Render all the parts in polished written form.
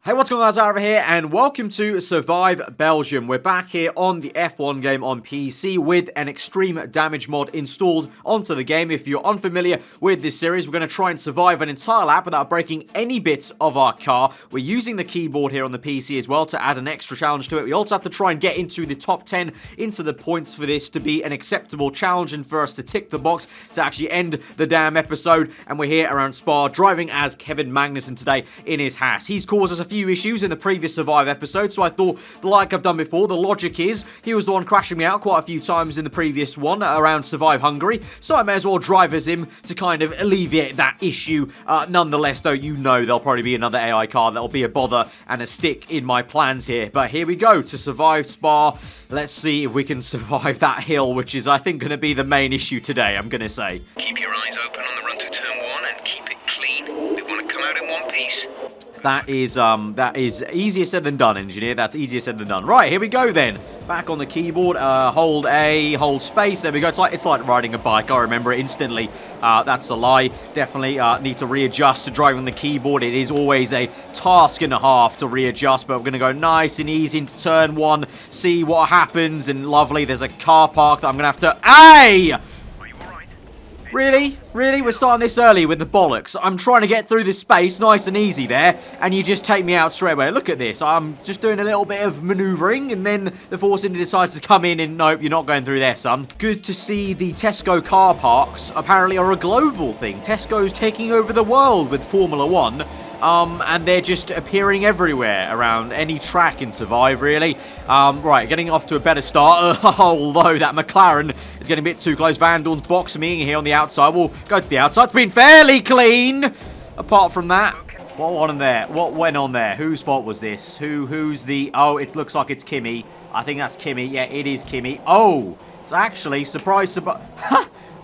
Hey, what's going on, guys? Aarava here, and welcome to Survive Belgium. We're back here on the F1 game on PC with an extreme damage mod installed onto the game. If you're unfamiliar with this series, we're going to try and survive an entire lap without breaking any bits of our car. We're using the keyboard here on the PC as well to add an extra challenge to it. We also have to try and get into the top 10 into the points for this to be an acceptable challenge and for us to tick the box to actually end the damn episode. And we're here around Spa driving as Kevin Magnussen today in his Haas. He's caused us a few issues in the previous Survive episode, so I thought, like I've done before, the logic is he was the one crashing me out quite a few times in the previous one around Survive Hungary, so I may as well drive as him to kind of alleviate that issue. Nonetheless, though, you know there'll probably be another AI car that'll be a bother and a stick in my plans here. But here we go to Survive Spa. Let's see if we can survive that hill, which is, I think, going to be the main issue today, I'm going to say. Keep your eyes open on the run to turn 1 and keep it clean. We want to come out in one piece. That is easier said than done, engineer. That's easier said than done. Right, here we go then. Back on the keyboard. Hold A, hold space. There we go. It's like riding a bike. I remember it instantly. That's a lie. Definitely need to readjust to driving the keyboard. It is always a task and a half to readjust, but we're going to go nice and easy into turn 1. See what happens. And lovely, there's a car park that I'm going to have to... Hey! Really? Really? We're starting this early with the bollocks. I'm trying to get through this space nice and easy there, and you just take me out straight away. Look at this. I'm just doing a little bit of manoeuvring, and then the Force India decides to come in and, nope, you're not going through there, son. Good to see the Tesco car parks apparently are a global thing. Tesco's taking over the world with Formula 1. And they're just appearing everywhere around any track in Survive, really. Right, getting off to a better start, although that McLaren is getting a bit too close. Vandoorne's boxing me here on the outside. We'll go to the outside. It's been fairly clean. Apart from that, what went on there? What went on there? Whose fault was this? Who's the... Oh, it looks like it's Kimmy. I think that's Kimmy. Yeah, it is Kimmy. Oh, it's actually, surprise.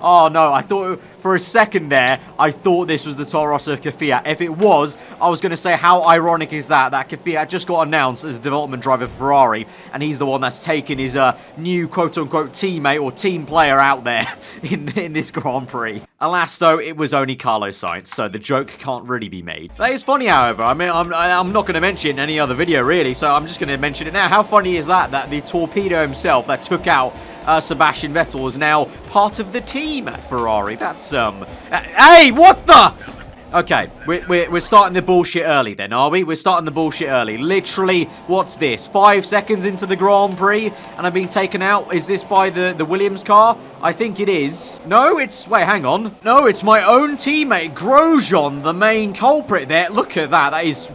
Oh, no, I thought, for a second there, I thought this was the Toro Rosso Kvyat. If it was, I was going to say, how ironic is that Kvyat just got announced as development driver for Ferrari, and he's the one that's taken his new quote-unquote teammate or team player out there in this Grand Prix. Alas, though, it was only Carlos Sainz, so the joke can't really be made. That is funny, however. I mean, I'm not going to mention it in any other video, really, so I'm just going to mention it now. How funny is that the torpedo himself that took out Sebastian Vettel is now part of the team at Ferrari? That's, hey, what the... Okay, we're starting the bullshit early then, are we? We're starting the bullshit early. Literally, what's this? 5 seconds into the Grand Prix, and I've been taken out. Is this by the Williams car? I think it is. No, it's... Wait, hang on. No, it's my own teammate, Grosjean, the main culprit there. Look at that. That is...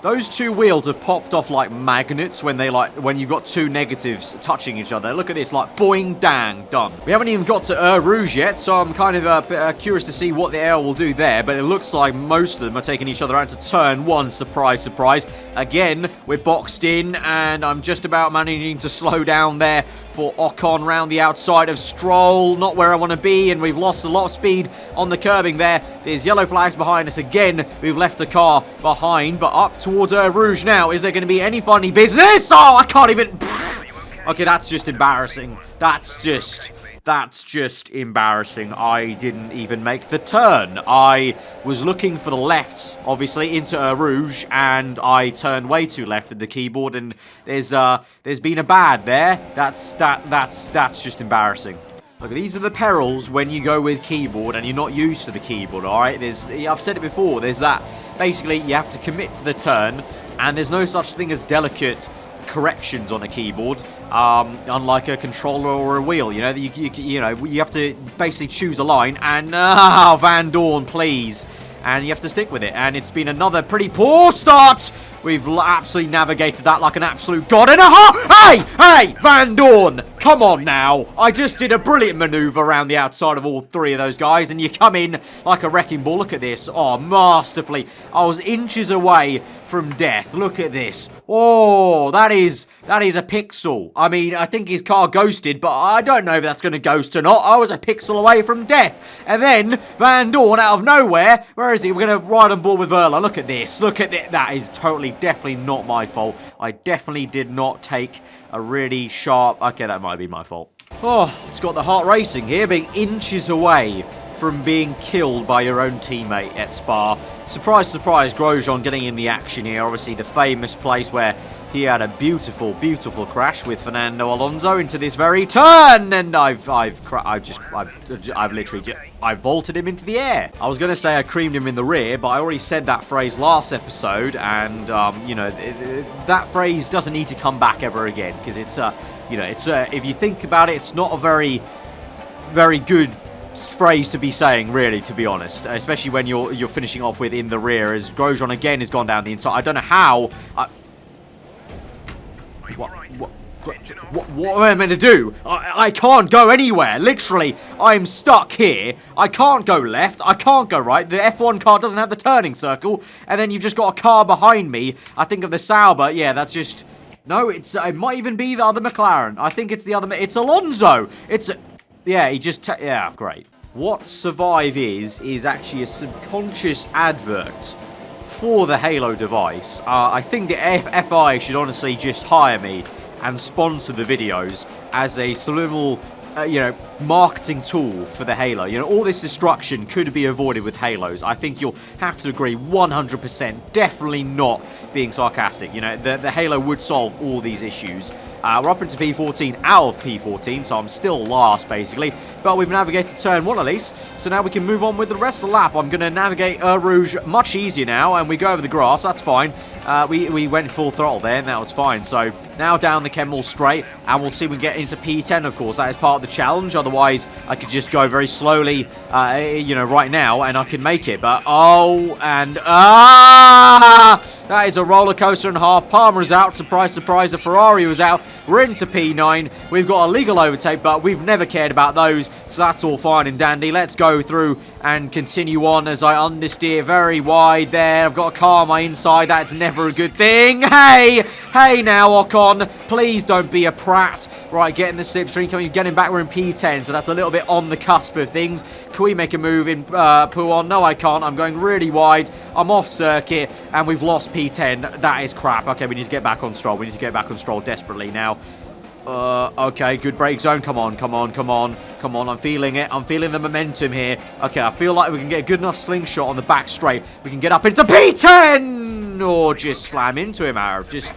Those two wheels have popped off like magnets when you've got two negatives touching each other. Look at this, like boing, dang, done. We haven't even got to Eau Rouge yet, so I'm kind of curious to see what the air will do there. But it looks like most of them are taking each other out to turn 1. Surprise, surprise. Again, we're boxed in, and I'm just about managing to slow down there for Ocon round the outside of Stroll. Not where I want to be, and we've lost a lot of speed on the curbing there. There's yellow flags behind us again. We've left a car behind, but up towards Eau Rouge now. Is there going to be any funny business? Oh, I can't even... Okay, that's just embarrassing. That's just embarrassing. I didn't even make the turn. I was looking for the left, obviously, into Eau Rouge, and I turned way too left with the keyboard, and there's been a bad there. That's just embarrassing. Look, these are the perils when you go with keyboard and you're not used to the keyboard, alright? I've said it before, there's that, basically, you have to commit to the turn, and there's no such thing as delicate corrections on a keyboard, unlike a controller or a wheel. You know, you have to basically choose a line, and Vandoorne, please, and you have to stick with it. And it's been another pretty poor start. We've absolutely navigated that like an absolute god and a half. Hey, Vandoorne, come on now. I just did a brilliant maneuver around the outside of all 3 of those guys, and you come in like a wrecking ball. Look at this. Oh, masterfully. I was inches away from death. Look at this. Oh, that is a pixel. I mean, I think his car ghosted, but I don't know if that's going to ghost or not. I was a pixel away from death. And then Vandoorne out of nowhere. Where is he? We're going to ride on board with Verla. Look at this. Look at this. That is definitely not my fault. I definitely did not take a really sharp... Okay, that might be my fault. Oh, it's got the heart racing here, being inches away from being killed by your own teammate at Spa. surprise, surprise, Grosjean getting in the action here. Obviously, the famous place where he had a beautiful, beautiful crash with Fernando Alonso into this very turn, and I've literally vaulted him into the air. I was going to say I creamed him in the rear, but I already said that phrase last episode, and you know, that phrase doesn't need to come back ever again, because it's you know, it's if you think about it, it's not a very, very good phrase to be saying, really, to be honest, especially when you're finishing off with in the rear, as Grosjean again has gone down the inside. I don't know how. What am I meant to do? I can't go anywhere. Literally, I'm stuck here. I can't go left. I can't go right. The F1 car doesn't have the turning circle. And then you've just got a car behind me. I think of the Sauber. Yeah, that's just... No, it might even be the other McLaren. I think it's the other... It's Alonso. Yeah, he just... Yeah, great. What Survive is actually a subconscious advert for the Halo device. I think the FI should honestly just hire me and sponsor the videos as a subliminal, you know, marketing tool for the Halo. You know, all this destruction could be avoided with Halos. I think you'll have to agree 100%. Definitely not being sarcastic. You know, the Halo would solve all these issues. We're up into P14 out of P14, so I'm still last, basically. But we've navigated turn 1 at least, so now we can move on with the rest of the lap. I'm going to navigate Eau Rouge much easier now, and we go over the grass. That's fine. We went full throttle there, and that was fine. So now down the Kemmel straight, and we'll see if we can get into P10, of course. That is part of the challenge. Otherwise, I could just go very slowly, you know, right now, and I could make it. But, oh, and, that is a roller coaster and a half. Palmer's out. Surprise, surprise. The Ferrari was out. We're into P9. We've got a legal overtake, but we've never cared about those. So that's all fine and dandy. Let's go through and continue on as I understeer very wide there. I've got a car on my inside. That's never a good thing. Hey! Hey now, Ocon. Please don't be a prat. Right, getting the slipstream. Getting back. We're in P10, so that's a little bit on the cusp of things. Can we make a move in Pouon? No, I can't. I'm going really wide. I'm off circuit, and we've lost P10. That is crap. Okay, we need to get back on Stroll. We need to get back on Stroll desperately now. Okay, good brake zone. Come on, come on, come on. Come on, I'm feeling it. I'm feeling the momentum here. Okay, I feel like we can get a good enough slingshot on the back straight. We can get up into P10! Or just slam into him, Arab. Just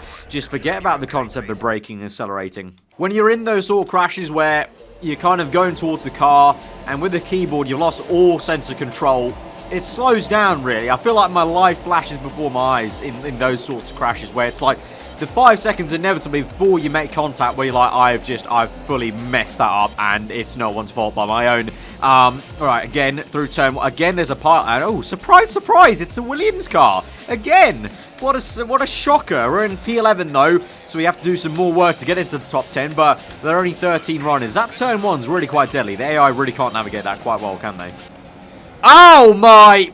forget about the concept of braking and accelerating. When you're in those sort of crashes where you're kind of going towards the car, and with the keyboard you've lost all sense of control, it slows down, really. I feel like my life flashes before my eyes in those sorts of crashes where it's like the 5 seconds inevitably before you make contact where you're like, I've fully messed that up and it's no one's fault but my own. Alright, again, through turn, again there's a part, and oh, surprise, surprise, it's a Williams car. Again, what a shocker. We're in P11 though, so we have to do some more work to get into the top 10, but there are only 13 runners. That turn 1's really quite deadly. The AI really can't navigate that quite well, can they? Oh my...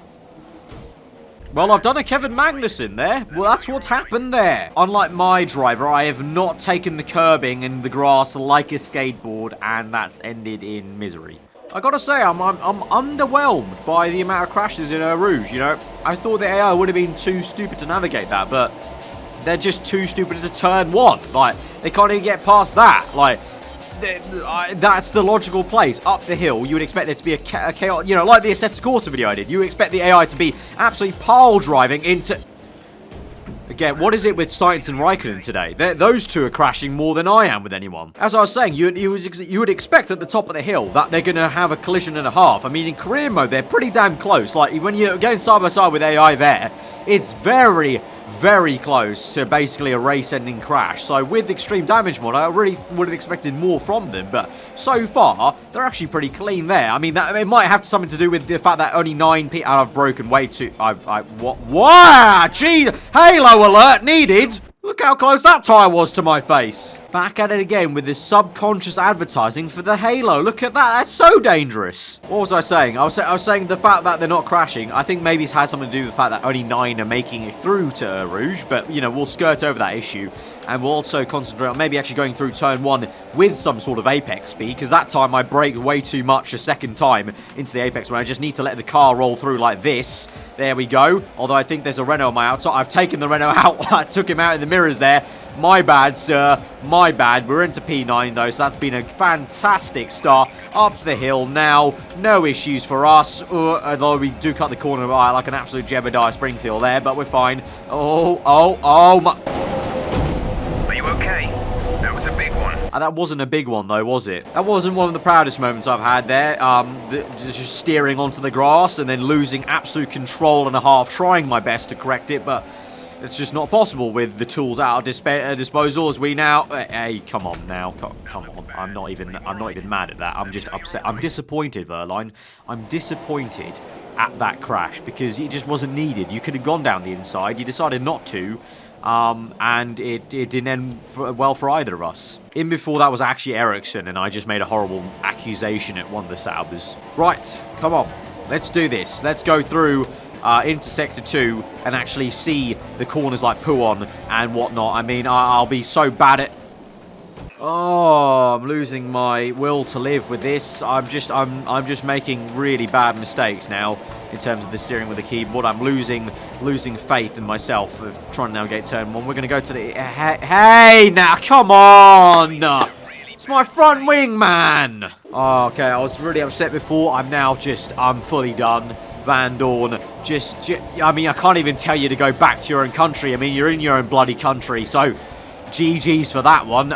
Well, I've done a Kevin Magnussen there. Well, that's what's happened there. Unlike my driver, I have not taken the curbing in the grass like a skateboard, and that's ended in misery. I gotta say, I'm underwhelmed by the amount of crashes in Eau Rouge, you know. I thought the AI would have been too stupid to navigate that, but they're just too stupid to turn 1. Like, they can't even get past that. Like, that's the logical place. Up the hill, you would expect there to be a chaos, you know, like the Assetto Corsa video I did. You would expect the AI to be absolutely pile driving into... Again, what is it with Sainz and Raikkonen today? Those two are crashing more than I am with anyone. As I was saying, you would expect at the top of the hill that they're going to have a collision and a half. I mean, in career mode, they're pretty damn close. Like, when you're going side by side with AI there, it's very... very close to basically a race-ending crash. So with extreme damage mod, I really would have expected more from them, but so far they're actually pretty clean there. I mean, it might have something to do with the fact that only 9 people I've broken way too. What? Geez, Halo alert needed. Look how close that tyre was to my face. Back at it again with this subconscious advertising for the Halo. Look at that. That's so dangerous. What was I saying? I was saying the fact that they're not crashing. I think maybe it has something to do with the fact that only 9 are making it through to Eau Rouge. But, you know, we'll skirt over that issue. And we'll also concentrate on maybe actually going through turn 1 with some sort of apex speed. Because that time I braked way too much a second time into the apex when I just need to let the car roll through like this. There we go. Although I think there's a Renault on my outside. I've taken the Renault out. I took him out in the mirrors there. My bad, sir. My bad. We're into P9, though, so that's been a fantastic start. Up the hill now. No issues for us. Although we do cut the corner by like an absolute Jebediah Springfield there, but we're fine. Oh, my... Are you okay? That was a big one. That wasn't a big one, though, was it? That wasn't one of the proudest moments I've had there. Just steering onto the grass and then losing absolute control and a half, trying my best to correct it, but it's just not possible with the tools at our disposal. As we now, hey, come on now, come on. I'm not even mad at that. I'm just upset. I'm disappointed, Verline. I'm disappointed at that crash because it just wasn't needed. You could have gone down the inside. You decided not to. And it didn't end well for either of us. In before that was actually Ericsson, and I just made a horrible accusation at one of the Saubers. Right, come on, let's do this. Let's go through into Sector 2 and actually see the corners like Puon and whatnot. I mean, I'll be so bad at... Oh, I'm losing my will to live with this. I'm just making really bad mistakes now in terms of the steering with the keyboard. I'm losing faith in myself of trying to navigate turn 1. We're going to go to the... Hey, now, come on! It's my front wing, man! Oh, okay, I was really upset before. I'm fully done. Vandoorne, I mean, I can't even tell you to go back to your own country. I mean, you're in your own bloody country, so... GG's for that one.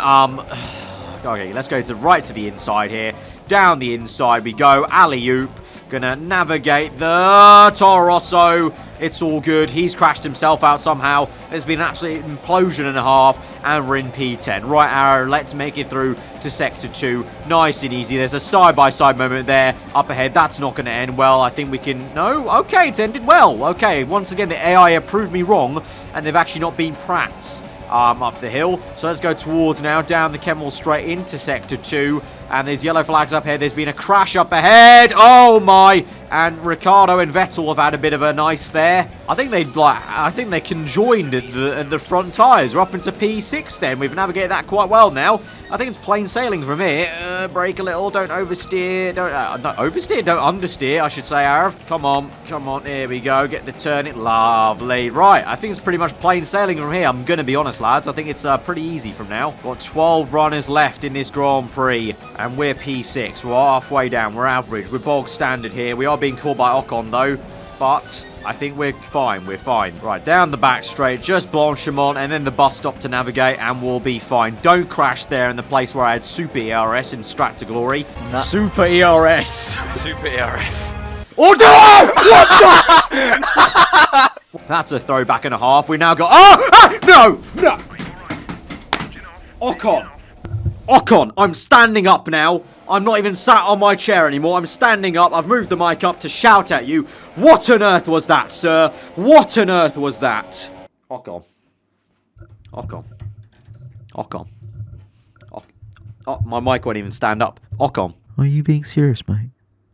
Okay, let's go right to the inside here. Down the inside we go. Alley-oop. Gonna navigate the Toro Rosso. It's all good. He's crashed himself out somehow. There's been an absolute implosion and a half. And we're in P10. Right arrow. Let's make it through to Sector 2. Nice and easy. There's a side-by-side moment there. Up ahead. That's not going to end well. I think we can... No? Okay, it's ended well. Okay, once again, the AI have proved me wrong. And they've actually not been prats. Up the hill. So let's go towards now, down the Kemmel straight into Sector 2. And there's yellow flags up here. There's been a crash up ahead. Oh my! And Ricciardo and Vettel have had a bit of a nice there. I think they conjoined at the front tyres. We're up into P6 then. We've navigated that quite well now. I think it's plain sailing from here. Brake a little. Don't oversteer. Not oversteer. Don't understeer, I should say, Arav. Come on. Come on. Here we go. Get the turn it. Lovely. Right. I think it's pretty much plain sailing from here. I'm going to be honest, lads. I think it's pretty easy from now. Got 12 runners left in this Grand Prix. And we're P6. We're halfway down. We're average. We're bog standard here. We are being caught by Ocon, though. But I think we're fine. We're fine. Right, down the back straight. Just Blanchimont and then the bus stop to navigate. And we'll be fine. Don't crash there in the place where I had Super ERS in Strat to Glory. Super ERS. Super ERS. Oh, no! What the? That's a throwback and a half. We now got... Oh! No! No! Ocon, I'm standing up now. I'm not even sat on my chair anymore. I'm standing up. I've moved the mic up to shout at you. What on earth was that, sir? What on earth was that? Ocon. Oh, my mic won't even stand up. Ocon. Are you being serious, mate?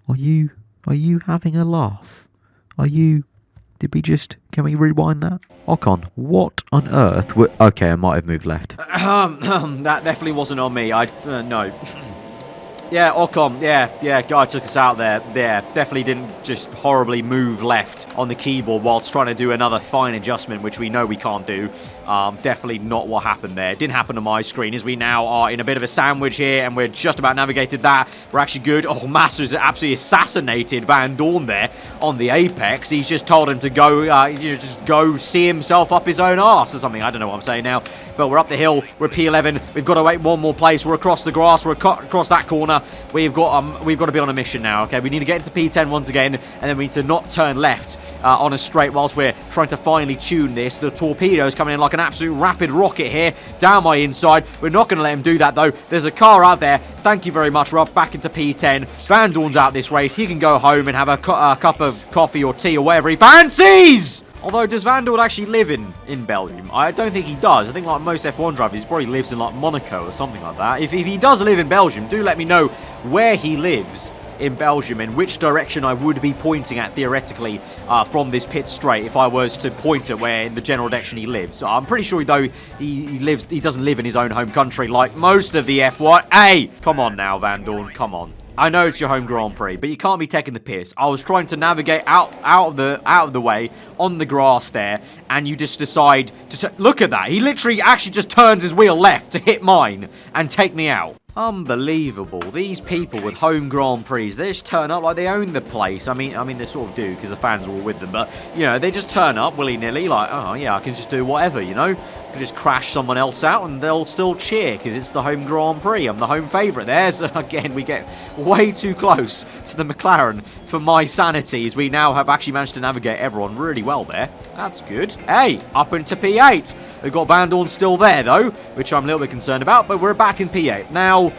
Are you having a laugh? Can we rewind that? Ocon, what on earth were... Okay, I might have moved left. That definitely wasn't on me. No. Yeah, Ocon, yeah, guy took us out there. Yeah, definitely didn't just horribly move left on the keyboard whilst trying to do another fine adjustment, which we know we can't do. Definitely not what happened there. It didn't happen on my screen, as we now are in a bit of a sandwich here, and we're just about navigated that. We're actually good. Oh, Massa's absolutely assassinated Vandoorne there on the apex. He's just told him to go, just go see himself up his own arse or something. I don't know what I'm saying now. But we're up the hill. We're P11. We've got to wait one more place. We're across the grass. We're across that corner. We've got to be on a mission now. Okay, we need to get into P10 once again, and then we need to not turn left on a straight whilst we're trying to finely tune this. The torpedo's coming in like an absolute rapid rocket here down my inside. We're not going to let him do that though. There's a car out there. Thank you very much. We're up back into P10. Vandoorne's out this race. He can go home and have a cup of coffee or tea or whatever he fancies. Although, does Vandoorne actually live in Belgium? I don't think he does. I think like most F1 drivers, he probably lives in like Monaco or something like that. If he does live in Belgium, do let me know where he lives in Belgium and which direction I would be pointing at theoretically from this pit straight if I was to point at where in the general direction he lives. I'm pretty sure though he doesn't live in his own home country like most of the F1. Hey, come on now, Vandoorne, come on. I know it's your home Grand Prix, but you can't be taking the piss. I was trying to navigate out of the way on the grass there, and you just decide to look at that. He literally actually just turns his wheel left to hit mine and take me out. Unbelievable. These people with home Grand Prix, they just turn up like they own the place. I mean, they sort of do because the fans are all with them. But, you know, they just turn up willy-nilly like, oh, yeah, I can just do whatever, you know. I can just crash someone else out and they'll still cheer because it's the home Grand Prix. I'm the home favourite there. So, again, we get way too close to the McLaren for my sanity as we now have actually managed to navigate everyone really well there. That's good. Hey, up into P8. We've got Vandoorne still there, though, which I'm a little bit concerned about, but we're back in P8. Now,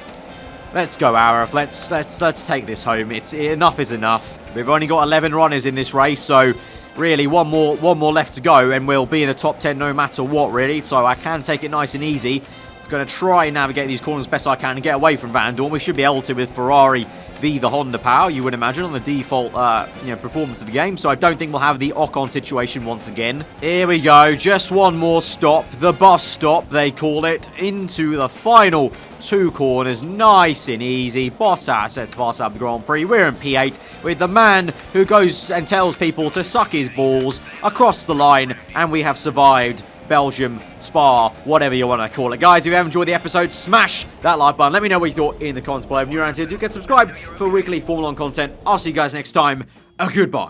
let's go, aarava. Let's take this home. Enough is enough. We've only got 11 runners in this race, so really one more left to go, and we'll be in the top 10 no matter what, really. So I can take it nice and easy. Going to try and navigate these corners best I can and get away from Vandoorne. We should be able to with Ferrari v the Honda power, you would imagine, on the default performance of the game. So I don't think we'll have the Ocon situation once again. Here we go. Just one more stop. The bus stop, they call it, into the final 2 corners. Nice and easy. Bottas sets fast out the Grand Prix. We're in P8 with the man who goes and tells people to suck his balls across the line, and we have survived Belgium, Spa, whatever you want to call it. Guys, if you have enjoyed the episode, smash that like button. Let me know what you thought in the comments below. If you're new around here, do get subscribed for weekly Formula 1 content. I'll see you guys next time. Goodbye.